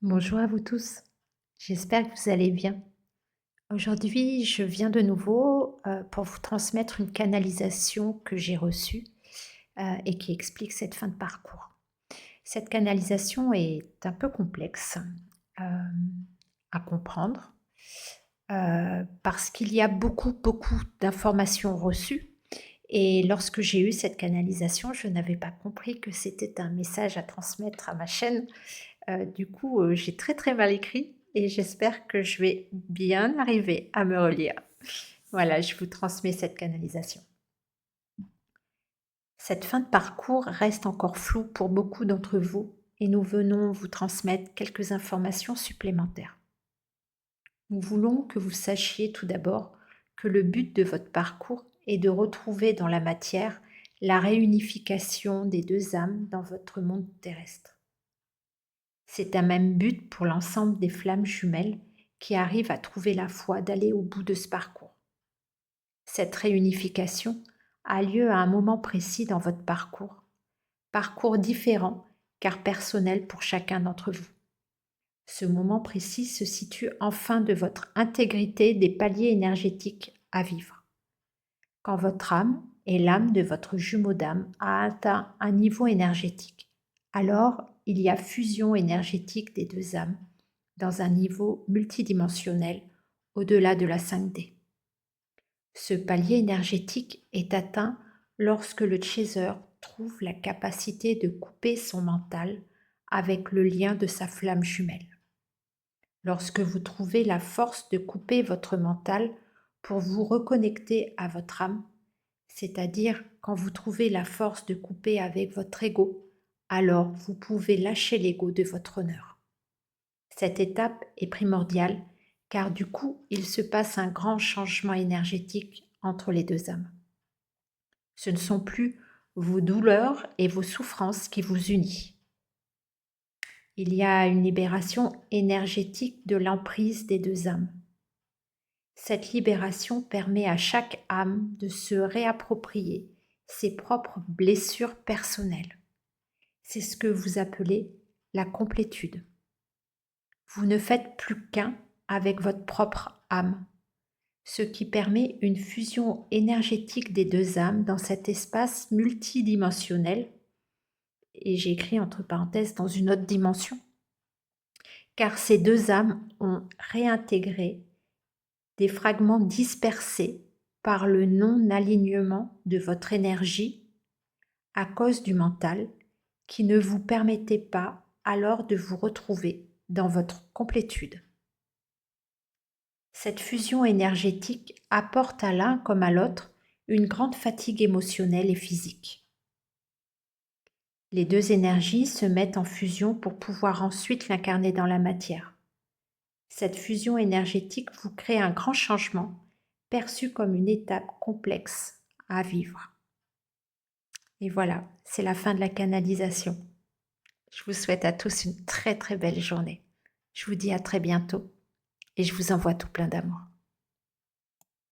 Bonjour à vous tous, j'espère que vous allez bien. Aujourd'hui, je viens de nouveau pour vous transmettre une canalisation que j'ai reçue et qui explique cette fin de parcours. Cette canalisation est un peu complexe euh, à comprendre parce qu'il y a beaucoup d'informations reçues. Et lorsque j'ai eu cette canalisation, je n'avais pas compris que c'était un message à transmettre à ma chaîne. Du coup, j'ai très mal écrit et j'espère que je vais bien arriver à me relire. Voilà, je vous transmets cette canalisation. Cette fin de parcours reste encore floue pour beaucoup d'entre vous et nous venons vous transmettre quelques informations supplémentaires. Nous voulons que vous sachiez tout d'abord que le but de votre parcours est de retrouver dans la matière la réunification des deux âmes dans votre monde terrestre. C'est un même but pour l'ensemble des flammes jumelles qui arrivent à trouver la foi d'aller au bout de ce parcours. Cette réunification a lieu à un moment précis dans votre parcours différent car personnel pour chacun d'entre vous. Ce moment précis se situe en fin de votre intégrité des paliers énergétiques à vivre. Quand votre âme et l'âme de votre jumeau d'âme a atteint un niveau énergétique, alors il y a fusion énergétique des deux âmes dans un niveau multidimensionnel au-delà de la 5D. Ce palier énergétique est atteint lorsque le chaser trouve la capacité de couper son mental avec le lien de sa flamme jumelle. Lorsque vous trouvez la force de couper votre mental pour vous reconnecter à votre âme, c'est-à-dire quand vous trouvez la force de couper avec votre ego, alors vous pouvez lâcher l'ego de votre honneur. Cette étape est primordiale car du coup, il se passe un grand changement énergétique entre les deux âmes. Ce ne sont plus vos douleurs et vos souffrances qui vous unissent. Il y a une libération énergétique de l'emprise des deux âmes. Cette libération permet à chaque âme de se réapproprier ses propres blessures personnelles. C'est ce que vous appelez la complétude. Vous ne faites plus qu'un avec votre propre âme, ce qui permet une fusion énergétique des deux âmes dans cet espace multidimensionnel, et j'ai écrit entre parenthèses dans une autre dimension, car ces deux âmes ont réintégré des fragments dispersés par le non-alignement de votre énergie à cause du mental qui ne vous permettait pas alors de vous retrouver dans votre complétude. Cette fusion énergétique apporte à l'un comme à l'autre une grande fatigue émotionnelle et physique. Les deux énergies se mettent en fusion pour pouvoir ensuite l'incarner dans la matière. Cette fusion énergétique vous crée un grand changement, perçu comme une étape complexe à vivre. Et voilà, c'est la fin de la canalisation. Je vous souhaite à tous une très belle journée. Je vous dis à très bientôt et je vous envoie tout plein d'amour.